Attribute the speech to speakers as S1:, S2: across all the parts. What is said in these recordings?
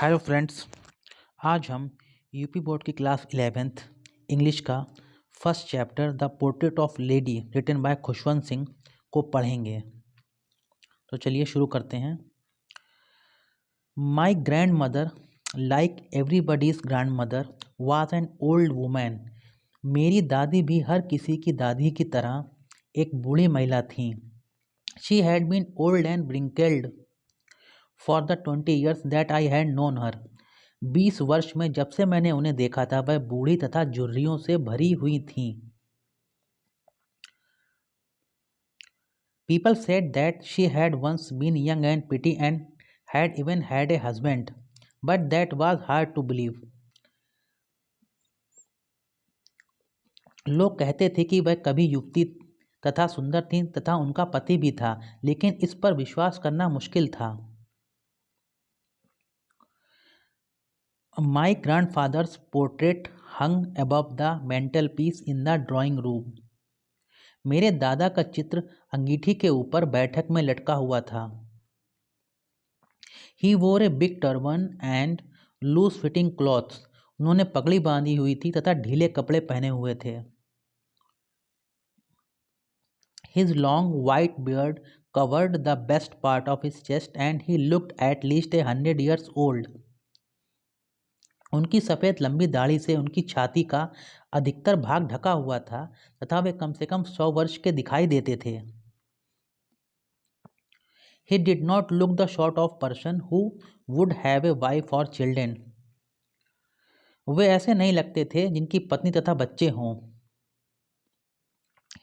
S1: Hello friends. आज हम UP board की क्लास 11th इंग्लिश का first chapter the portrait of lady written by Khushwant Singh को पढ़ेंगे। तो चलिए शुरू करते हैं। My grandmother like everybody's grandmother was an old women. मेरी दादी भी हर किसी की दादी की तरह एक बूढ़ी महिला थी। She had been old and wrinkled for the 20 years that I had known her. 20 वर्ष में जब से मैंने उन्हें देखा था वह बूढ़ी तथा झुर्रियों से भरी हुई थीं। People said that she had once been young and pretty and had even had a husband, but that was hard to believe. लोग कहते थे कि वह कभी युवती तथा सुंदर थीं तथा उनका पति भी था, लेकिन इस पर विश्वास करना मुश्किल था। My grandfather's portrait hung above the mantelpiece in the drawing room. मेरे दादा का चित्र अंगीठी के ऊपर बैठक में लटका हुआ था। He wore a big turban and loose fitting clothes. उन्होंने पगड़ी बांधी हुई थी तथा ढीले कपड़े पहने हुए थे। His long white beard covered the best part of his chest and he looked at least 100 years old. उनकी सफ़ेद लंबी दाढ़ी से उनकी छाती का अधिकतर भाग ढका हुआ था तथा वे कम से कम 100 वर्ष के दिखाई देते थे। He did not look the sort of person who would have a wife or children. वे ऐसे नहीं लगते थे जिनकी पत्नी तथा बच्चे हों।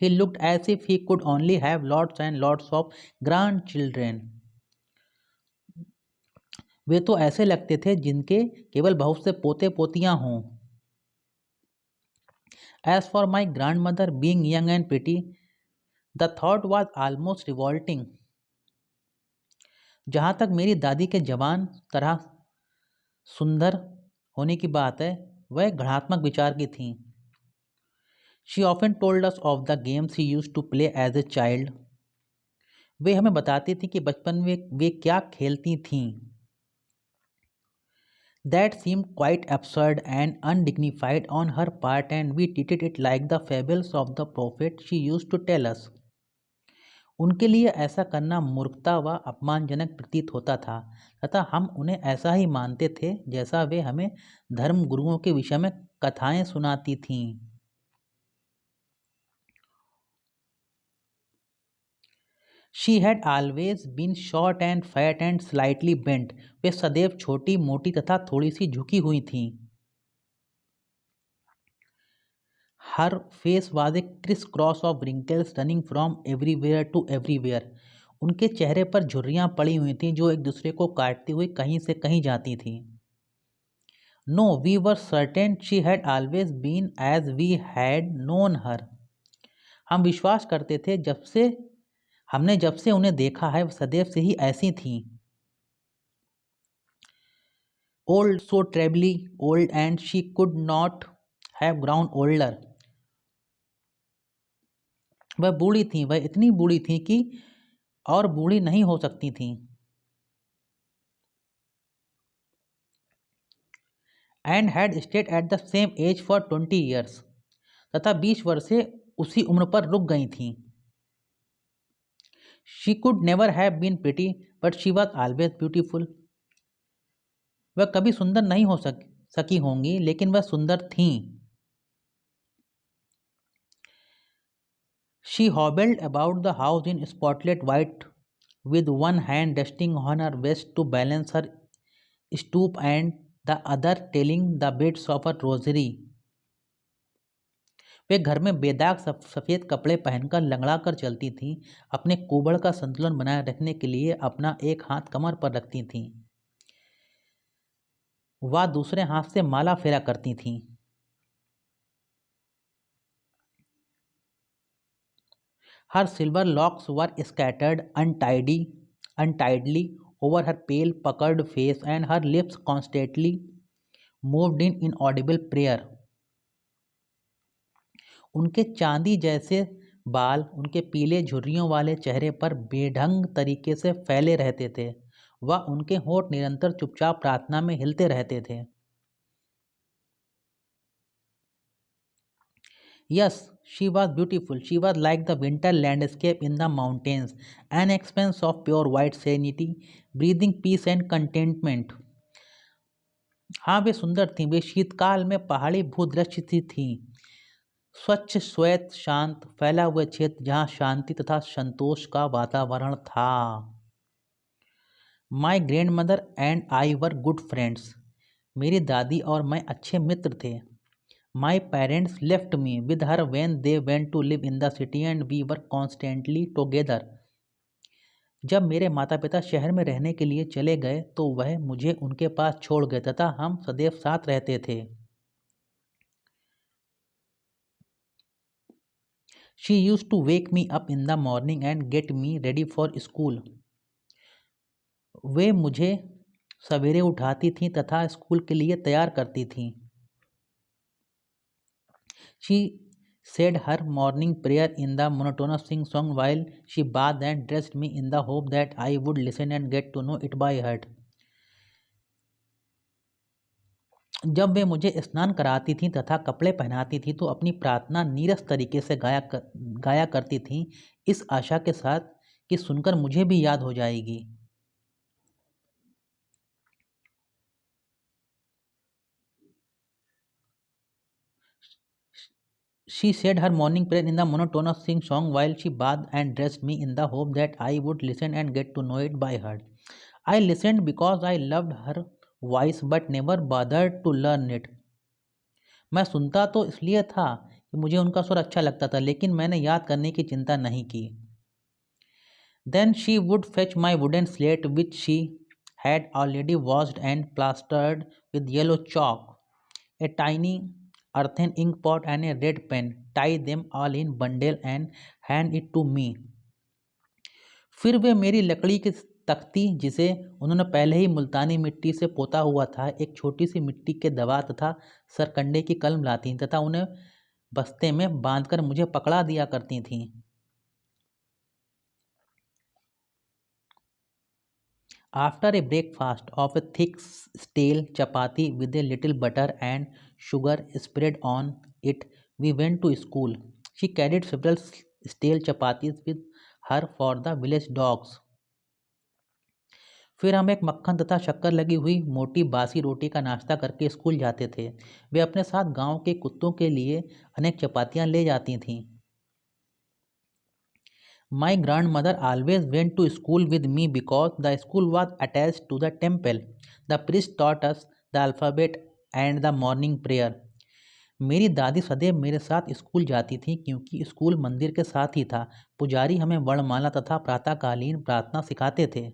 S1: He looked as if he could only have lots and lots of grandchildren. वे तो ऐसे लगते थे जिनके केवल बहुत से पोते पोतियां हों। As for my grandmother being young and pretty, the thought was almost revolting. जहाँ तक मेरी दादी के जवान तरह सुंदर होने की बात है, वह घृणात्मक विचार की थीं। She often told us of the games she used to play as a child. वे हमें बताती थी कि बचपन में वे क्या खेलती थीं। That seemed quite absurd and undignified on her part and we treated it like the fables of the prophet she used to tell us. उनके लिए ऐसा करना मूर्खता व अपमानजनक प्रतीत होता था तथा हम उन्हें ऐसा ही मानते थे जैसा वे हमें धर्म गुरुओं के विषय में कथाएं सुनाती थीं। She had always been short and fat and slightly bent. वे सदैव छोटी मोटी तथा थोड़ी सी झुकी हुई थीं। Her face was a criss-cross of wrinkles running from everywhere to everywhere. उनके चेहरे पर झुर्रियाँ पड़ी हुई थीं जो एक दूसरे को काटती हुई कहीं से कहीं जाती थीं। No, we were certain she had always been as we had known her. हम विश्वास करते थे हमने जब से उन्हें देखा है सदैव से ही ऐसी थीं। Old, so terribly old, and she could not have grown older. वह बूढ़ी थीं, वह इतनी बूढ़ी थीं कि और बूढ़ी नहीं हो सकती थीं। And had stayed at the same age for 20 years. तथा 20 वर्ष से उसी उम्र पर रुक गई थीं। She could never have been pretty, but she was always beautiful. वह कभी सुंदर नहीं हो सकी होंगी, लेकिन वह सुंदर थीं। She hobbled about the house in spotless white, with one hand resting on her waist to balance her stoop and the other telling the bits of her rosary. वे घर में बेदाग सफ़ेद कपड़े पहनकर लंगड़ा कर चलती थीं। अपने कुबड़ का संतुलन बनाए रखने के लिए अपना एक हाथ कमर पर रखती थीं। वह दूसरे हाथ से माला फेरा करती थीं। Her silver locks were scattered untidily over her pale, puckered face, and her lips constantly moved in inaudible prayer. उनके चांदी जैसे बाल उनके पीले झुर्रियों वाले चेहरे पर बेढंग तरीके से फैले रहते थे। वह उनके होंठ निरंतर चुपचाप प्रार्थना में हिलते रहते थे। Yes, she was beautiful. She was like the winter landscape in the mountains, an expanse of pure white serenity, breathing peace and contentment. हाँ, वे सुंदर थीं। वे शीतकाल में पहाड़ी भूदृश्य सी थीं, स्वच्छ, श्वेत, शांत, फैला हुआ क्षेत्र जहाँ शांति तथा संतोष का वातावरण था। My grandmother and I were good friends. मेरी दादी और मैं अच्छे मित्र थे। My parents left me with her when they went to live in the city and we were constantly together. जब मेरे माता पिता शहर में रहने के लिए चले गए तो वह मुझे उनके पास छोड़ गए तथा हम सदैव साथ रहते थे। She used to wake me up in the morning and get me ready for school. वे मुझे सवेरे उठाती थीं तथा स्कूल के लिए तैयार करती थीं। She said her morning prayer in the monotonous sing song while she bathed and dressed me in the hope that I would listen and get to know it by heart. जब वे मुझे स्नान कराती थीं तथा कपड़े पहनाती थीं तो अपनी प्रार्थना नीरस तरीके से गाया करती थीं, इस आशा के साथ कि सुनकर मुझे भी याद हो जाएगी। She said her morning prayer in the monotonous sing song while she bathed and dressed me in the hope that I would listen and get to know it by heart. I listened because I loved her voice but never bothered to learn it. मैं सुनता तो इसलिए था कि मुझे उनका स्वर अच्छा लगता था, लेकिन मैंने याद करने की चिंता नहीं की। Then she would fetch my wooden slate which she had already washed and plastered with yellow chalk, a tiny earthen ink pot and a red pen, tie them all in bundle and hand it to me. फिर वे मेरी लकड़ी की तख्ती, जिसे उन्होंने पहले ही मुल्तानी मिट्टी से पोता हुआ था, एक छोटी सी मिट्टी के दवा तथा सरकंडे की कलम लाती तथा उन्हें बस्ते में बांधकर मुझे पकड़ा दिया करती थीं। After a breakfast of a thick stale chapati with a little butter and sugar spread on it, we went to school. She carried several stale chapatis with her for the village dogs. फिर हम एक मक्खन तथा शक्कर लगी हुई मोटी बासी रोटी का नाश्ता करके स्कूल जाते थे। वे अपने साथ गांव के कुत्तों के लिए अनेक चपातियां ले जाती थीं। My grandmother always went to school with me because the school was attached to the temple. The priest taught us the alphabet and the morning prayer. मेरी दादी सदैव मेरे साथ स्कूल जाती थी क्योंकि स्कूल मंदिर के साथ ही था। पुजारी हमें वर्णमाला तथा प्रातःकालीन प्रार्थना सिखाते थे।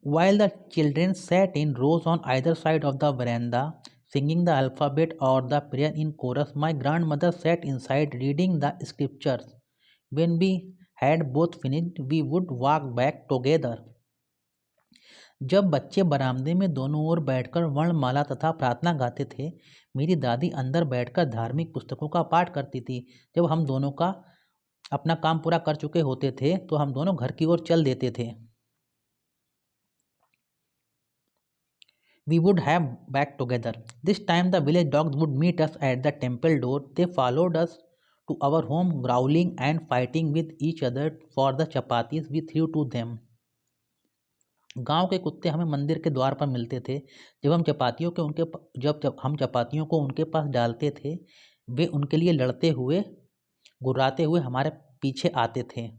S1: While the children sat in rows on either side of the veranda, singing the alphabet or the prayer in chorus, my grandmother sat inside reading the scriptures. When we had both finished, we would walk back together. जब बच्चे बरामदे में दोनों ओर बैठकर वर्णमाला तथा प्रार्थना गाते थे, मेरी दादी अंदर बैठकर धार्मिक पुस्तकों का पाठ करती थी। जब हम दोनों का अपना काम पूरा कर चुके होते थे तो हम दोनों घर की ओर चल देते थे। We would have back together. This time the village dogs would meet us at the temple door. They followed us to our home, growling and fighting with each other for the chapatis we threw to them. गांव के कुत्ते हमें मंदिर के द्वार पर मिलते थे। जब हम चपातियों को उनके पास डालते थे, वे उनके लिए लड़ते हुए, गुर्राते हुए हमारे पीछे आते थे।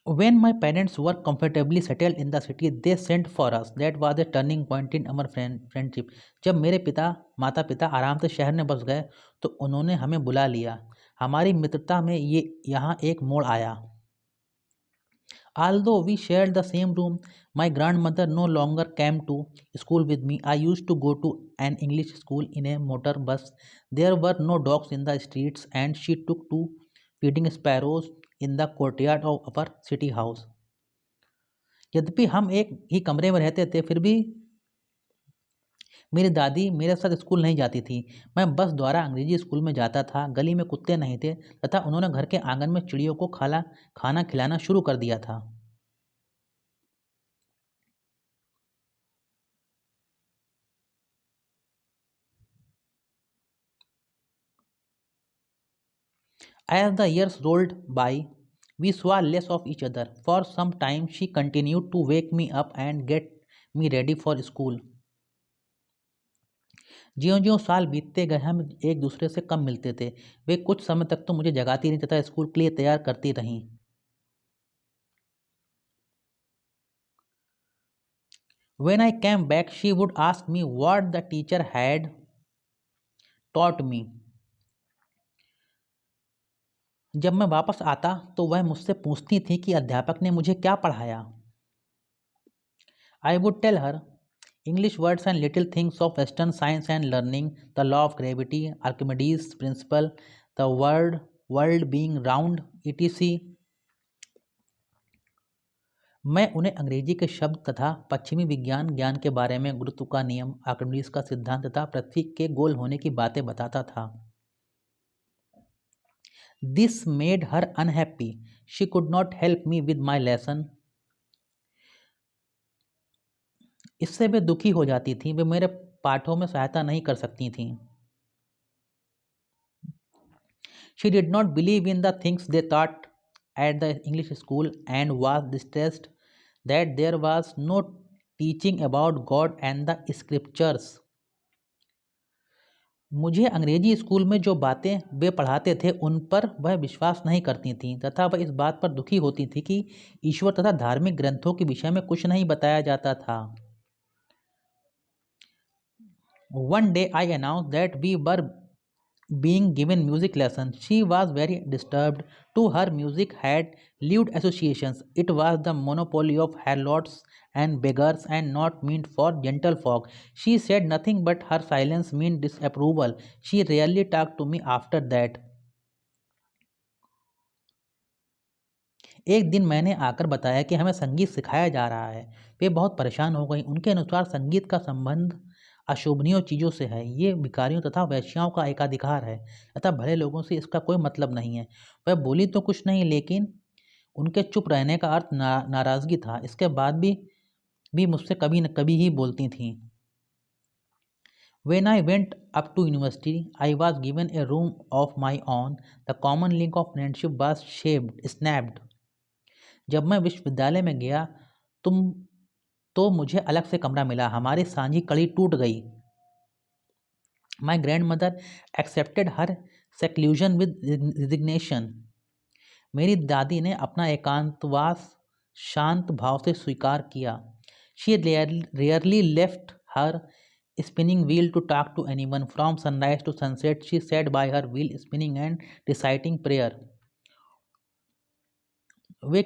S1: When my parents were comfortably settled in the city, they sent for us. That was a turning point in our friendship. जब मेरे माता पिता आराम से शहर में बस गए तो उन्होंने हमें बुला लिया। हमारी मित्रता में यहाँ एक मोड़ आया। Although we shared the same room, my grandmother no longer came to school with me. I used to go to an English school in a motor bus. There were no dogs in the streets and she took to feeding sparrows in the courtyard of our city house. यद्यपि हम एक ही कमरे में रहते थे, फिर भी मेरी दादी मेरे साथ स्कूल नहीं जाती थी। मैं बस द्वारा अंग्रेजी स्कूल में जाता था। गली में कुत्ते नहीं थे तथा उन्होंने घर के आंगन में चिड़ियों को खाना खिलाना शुरू कर दिया था। As the years rolled by, we saw less of each other. For some time, she continued to wake me up and get me ready for school. ज्यों ज्यों साल बीतते गए हम एक दूसरे से कम मिलते थे। वे कुछ समय तक तो मुझे जगाती रहीं तथा स्कूल के लिए तैयार करती रहीं। When I came back, she would ask me what the teacher had taught me. जब मैं वापस आता तो वह मुझसे पूछती थी कि अध्यापक ने मुझे क्या पढ़ाया। I would tell her English words and little things of Western science and learning, the law of gravity, Archimedes' principle, the world being round, etc. मैं उन्हें अंग्रेजी के शब्द तथा पश्चिमी विज्ञान ज्ञान के बारे में गुरुत्व का नियम, आर्किमिडीज का सिद्धांत तथा पृथ्वी के गोल होने की बातें बताता था। This made her unhappy. She could not help me with my lesson. इससे वे दुखी हो जाती थीं। वे मेरे पाठों में सहायता नहीं कर सकती थीं। She did not believe in the things they taught at the English school and was distressed that there was no teaching about God and the scriptures. मुझे अंग्रेजी स्कूल में जो बातें वे पढ़ाते थे उन पर वह विश्वास नहीं करती थीं तथा वह इस बात पर दुखी होती थी कि ईश्वर तथा धार्मिक ग्रंथों के विषय में कुछ नहीं बताया जाता था। One day I announced that we were being given music lessons. She was very disturbed. To her, music had lewd associations. It was the monopoly of harlots and beggars and not meant for gentlefolk. She said nothing, but her silence meant disapproval. She rarely talked to me after that. एक दिन मैंने आकर बताया कि हमें संगीत सिखाया जा रहा है। वे बहुत परेशान हो गई। उनके अनुसार संगीत का संबंध अशोभनीय चीज़ों से है। ये भिखारियों तथा वेश्याओं का एकाधिकार है तथा भले लोगों से इसका कोई मतलब नहीं है। वह बोली तो कुछ नहीं, लेकिन उनके चुप रहने का अर्थ नाराज़गी था। इसके बाद भी मुझसे कभी न कभी ही बोलती थीं। When I went up to university, I was given a room of my own. The common link of friendship was snapped. जब मैं विश्वविद्यालय में गया तुम तो मुझे अलग से कमरा मिला। हमारी साझी कड़ी टूट गई। My grandmother accepted her seclusion with resignation. मेरी दादी ने अपना एकांतवास शांत भाव से स्वीकार किया। She rarely left her spinning wheel to talk to anyone. From sunrise to sunset, she sat by her wheel spinning and reciting prayer. वे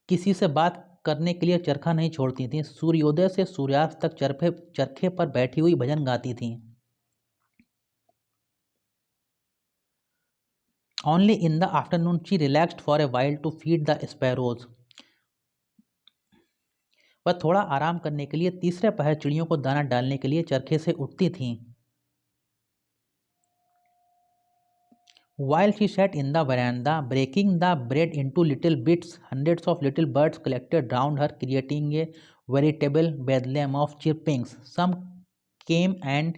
S1: किसी से बात करने के लिए चरखा नहीं छोड़ती थीं। सूर्योदय से सूर्यास्त तक चरखे पर बैठी हुई भजन गाती थीं। Only in the afternoon she relaxed for a while to feed the sparrows. वह थोड़ा आराम करने के लिए तीसरे पहर चिड़ियों को दाना डालने के लिए चरखे से उठती थीं। While she sat in the veranda, breaking the bread into little bits, hundreds of little birds collected round her, creating a veritable bedlam of chirpings. Some came and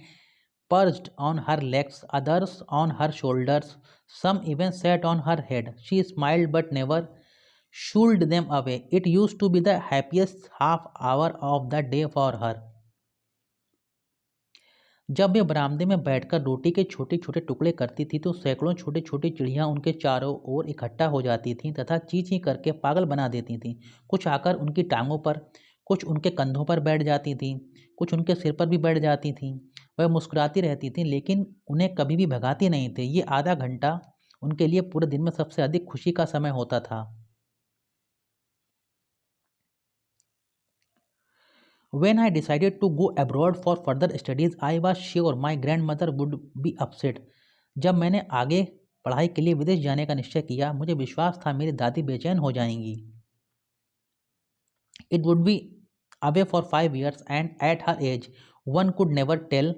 S1: perched on her legs, others on her shoulders, some even sat on her head. She smiled but never shooed them away. It used to be the happiest half hour of the day for her. जब वे बरामदे में बैठकर रोटी के छोटे छोटे टुकड़े करती थी तो सैकड़ों छोटी छोटी चिड़ियाँ उनके चारों ओर इकट्ठा हो जाती थीं तथा ची ची करके पागल बना देती थीं। कुछ आकर उनकी टांगों पर, कुछ उनके कंधों पर बैठ जाती थीं, कुछ उनके सिर पर भी बैठ जाती थीं। वह मुस्कुराती रहती थीं लेकिन उन्हें कभी भी भगाती नहीं थे। ये आधा घंटा उनके लिए पूरे दिन में सबसे अधिक खुशी का समय होता था। When I decided to go abroad for further studies, I was sure my grandmother would be upset. जब मैंने आगे पढ़ाई के लिए विदेश जाने का निश्चय किया, मुझे विश्वास था मेरी दादी बेचैन हो जाएंगी। It would be away for 5 years, and at her age, One could never tell,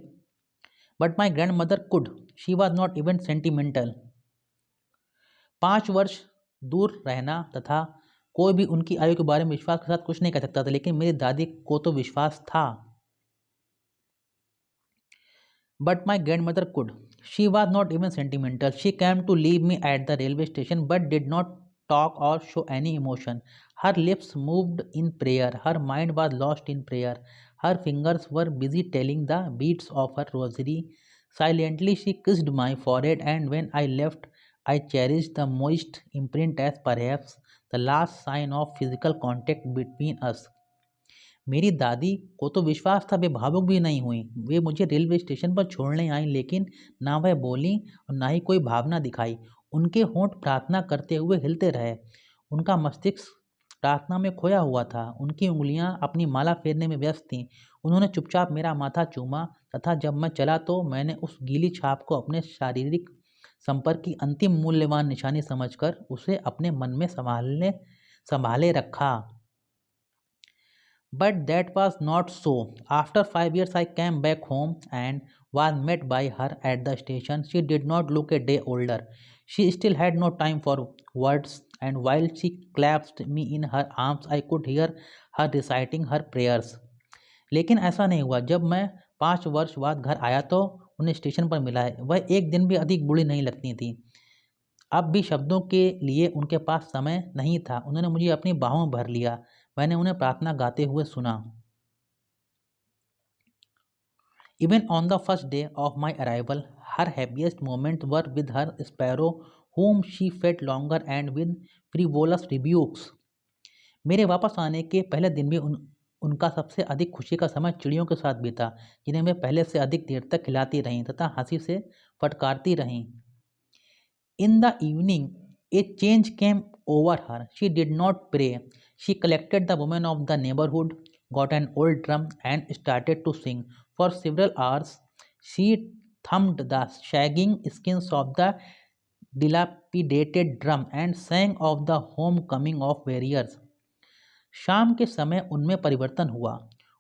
S1: but my grandmother could. She was not even sentimental. 5 वर्ष दूर रहना तथा कोई भी उनकी आयु के बारे में विश्वास के साथ कुछ नहीं कह सकता था, लेकिन मेरी दादी को तो विश्वास था. But my grandmother could. She was not even sentimental. She came to leave me at the railway station but did not talk or show any emotion. Her lips moved in prayer. Her mind was lost in prayer. Her fingers were busy telling the beads of her rosary. Silently she kissed my forehead, and when I left, I cherished the moist imprint as perhaps the last sign of physical contact between us. मेरी दादी को तो विश्वास था, वे भावुक भी नहीं हुई. वे मुझे रेलवे स्टेशन पर छोड़ने आईं, लेकिन ना वह बोलीं और ना ही कोई भावना दिखाई. उनके होंठ प्रार्थना करते हुए हिलते रहे. उनका मस्तिष्क प्रार्थना में खोया हुआ था. उनकी उंगलियां अपनी माला फेरने में व्यस्त थीं. उन्होंने चुपचाप मेरा माथा चूमा तथा जब मैं चला तो मैंने उस गीली छाप को अपने शारीरिक संपर्क की अंतिम मूल्यवान निशानी समझकर उसे अपने मन में संभाले रखा. But that was not so. After 5 years, I came back home and was met by her at the station. She did not look a day older. She still had no time for words, and while she clasped me in her arms, I could hear her reciting her prayers. लेकिन ऐसा नहीं हुआ. जब मैं 5 वर्ष बाद घर आया तो उन्हें स्टेशन पर मिला. वह एक दिन भी अधिक बूढ़ी नहीं लगती थी. अब भी शब्दों के लिए उनके पास समय नहीं था. उन्होंने मुझे अपनी बाहों में भर लिया. मैंने उन्हें प्रार्थना गाते हुए सुना. Even on the first day of my arrival, her happiest moments were with her sparrow, whom she fed longer, and with frivolous rebukes. मेरे वापस आने के पहले दिन भी उनका सबसे अधिक खुशी का समय चिड़ियों के साथ बीता, जिन्हें वे पहले से अधिक देर तक खिलाती रहीं तथा हंसी से फटकारती रहीं. In the evening, a change came over her. She did not pray. She collected the women of the neighborhood, got an old drum, and started to sing. For several hours, she thumped the sagging skins of the dilapidated drum and sang of the homecoming of warriors. शाम के समय उनमें परिवर्तन हुआ.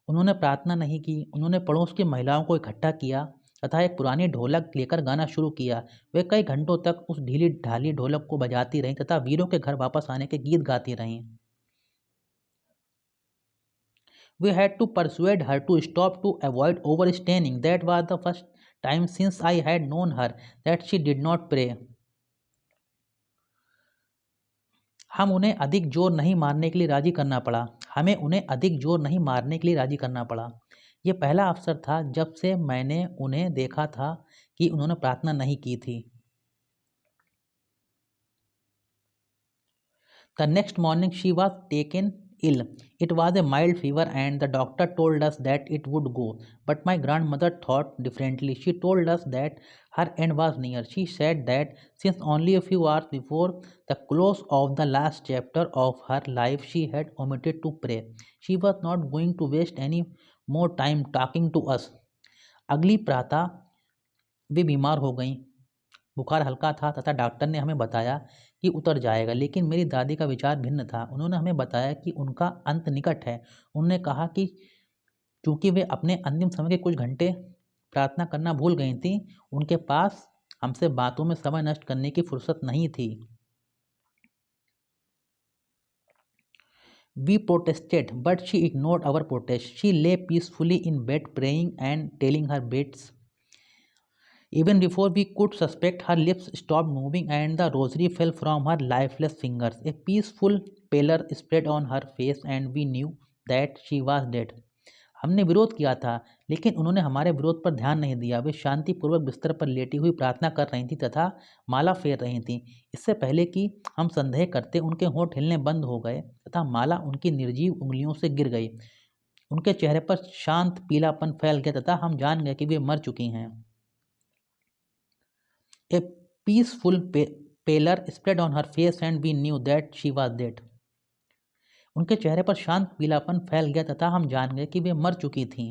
S1: उन्होंने प्रार्थना नहीं की. उन्होंने पड़ोस की महिलाओं को इकट्ठा किया तथा एक पुरानी ढोलक लेकर गाना शुरू किया. वे कई घंटों तक उस ढीली ढाली ढोलक को बजाती रहीं तथा वीरों के घर वापस आने के गीत गाती रहीं. We had to persuade her to stop to avoid overstaining. That was the first time since I had known her that she did not pray. हमें उन्हें अधिक जोर नहीं मारने के लिए राजी करना पड़ा. ये पहला अवसर था जब से मैंने उन्हें देखा था कि उन्होंने प्रार्थना नहीं की थी. The next morning she was taken ill. It was a mild fever and the doctor told us that it would go. But my grandmother thought differently. She told us that her end was near. She said that since only a few hours before the close of the last chapter of her life she had omitted to pray, she was not going to waste any more time talking to us. अगली प्रातः वे बीमार हो गईं. बुखार हल्का था तथा doctor ने हमें बताया कि उतर जाएगा, लेकिन मेरी दादी का विचार भिन्न था. उन्होंने हमें बताया कि उनका अंत निकट है. उन्होंने कहा कि चूंकि वे अपने अंतिम समय के कुछ घंटे प्रार्थना करना भूल गई थीं, उनके पास हमसे बातों में समय नष्ट करने की फुर्सत नहीं थी. We protested, but she ignored our protest. She lay peacefully in bed praying and telling her beads. Even before we could suspect, her lips stopped moving and the rosary fell from her lifeless fingers. A peaceful pallor spread on her face and we knew that she was dead. हमने विरोध किया था, लेकिन उन्होंने हमारे विरोध पर ध्यान नहीं दिया. वे शांतिपूर्वक बिस्तर पर लेटी हुई प्रार्थना कर रही थीं तथा माला फेर रही थीं. इससे पहले कि हम संदेह करते, उनके होंठ हिलने बंद हो गए तथा माला उनकी निर्जीव उंगलियों से गिर गई. उनके चेहरे पर शांत पीलापन फैल गया तथा हम जान गए कि वे मर चुकी हैं. A peaceful pallor spread on her face and we knew that she was dead. उनके चेहरे पर शांत पीलापन फैल गया तथा हम जान गए कि वे मर चुकी थीं.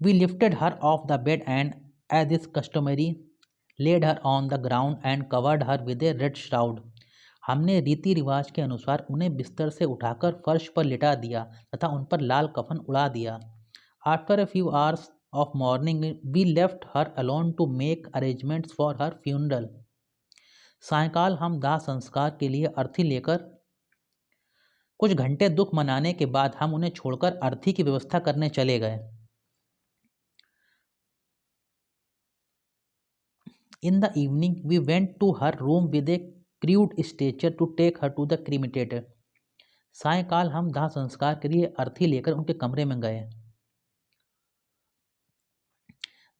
S1: We lifted her off the bed and, as is customary, laid her on the ground and covered her with a red shroud. हमने रीति रिवाज के अनुसार उन्हें बिस्तर से उठाकर फर्श पर लिटा दिया तथा उन पर लाल कफन उड़ा दिया. After a few hours of mourning, we left her alone to make arrangements for her funeral. सायंकाल हम दाह संस्कार के लिए अर्थी लेकर कुछ घंटे दुख मनाने के बाद हम उन्हें छोड़कर अर्थी की व्यवस्था करने चले गए। In the evening, we went to her room with a crude stretcher to take her to the cremator. सायंकाल हम दाह संस्कार के लिए अर्थी लेकर उनके कमरे में गए।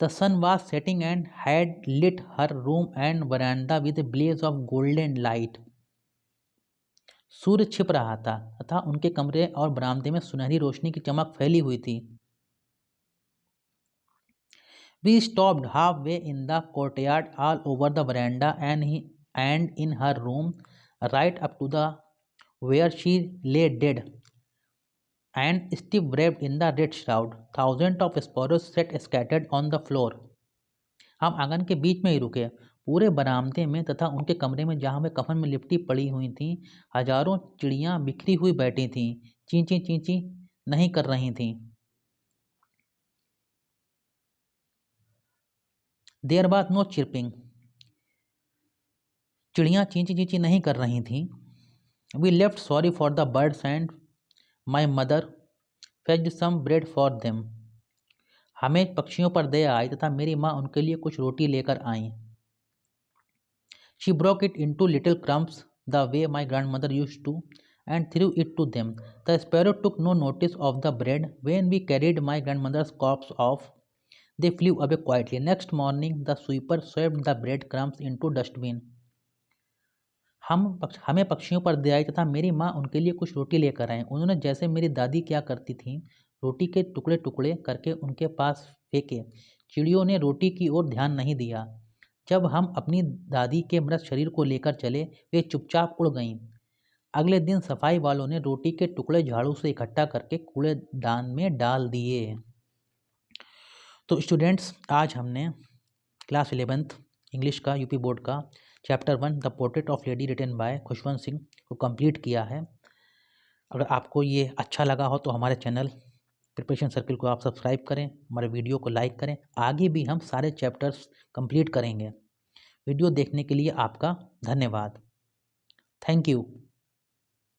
S1: The sun was setting and had lit her room and veranda with a blaze of golden light. सूर्य छिप रहा था तथा उनके कमरे और बरामदे में सुनहरी रोशनी की चमक फैली हुई थी। We stopped halfway in the courtyard, all over the veranda and in her room, right up to the where she lay dead and stiff wrapped in the red shroud. Thousands of sparrows sat scattered on the floor. हम आंगन के बीच में ही रुके। पूरे बरामदे में तथा उनके कमरे में जहाँ वे कफन में लिपटी पड़ी हुई थीं, हजारों चिड़ियाँ बिखरी हुई बैठी थीं, चींची चींची नहीं कर रही थीं। There was no chirping. चिड़ियाँ चींची चींची नहीं कर रही थीं। We left sorry for the birds and my mother fetched some bread for them. हमें पक्षियों पर दया आई तथा मेरी माँ उनके लिए कुछ रोटी लेकर आईं। She broke it into little crumbs the way my grandmother used to and threw it to them. The sparrow took no notice of the bread. When we carried my grandmother's corpse off, they flew away quietly. Next morning, the sweeper swept the bread crumbs into dustbin. हमें पक्षियों पर दया आई तथा मेरी माँ उनके लिए कुछ रोटी लेकर आए। उन्होंने जैसे मेरी दादी क्या करती थीं, रोटी के टुकड़े टुकड़े करके उनके पास फेंके। चिड़ियों ने रोटी की ओर ध्यान नहीं दिया। जब हम अपनी दादी के मृत शरीर को लेकर चले, वे चुपचाप उड़ गईं। अगले दिन सफाई वालों ने रोटी के टुकड़े झाड़ू से इकट्ठा करके कूड़ेदान में डाल दिए। तो स्टूडेंट्स, आज हमने क्लास 11th इंग्लिश का यूपी बोर्ड का chapter 1 the portrait of lady written by Khushwant Singh को कंप्लीट किया है। अगर आपको ये अच्छा लगा हो तो हमारे चैनल प्रिपरेशन सर्किल को आप सब्सक्राइब करें, हमारे वीडियो को लाइक करें। आगे भी हम सारे चैप्टर्स कंप्लीट करेंगे। वीडियो देखने के लिए आपका धन्यवाद। Thank you.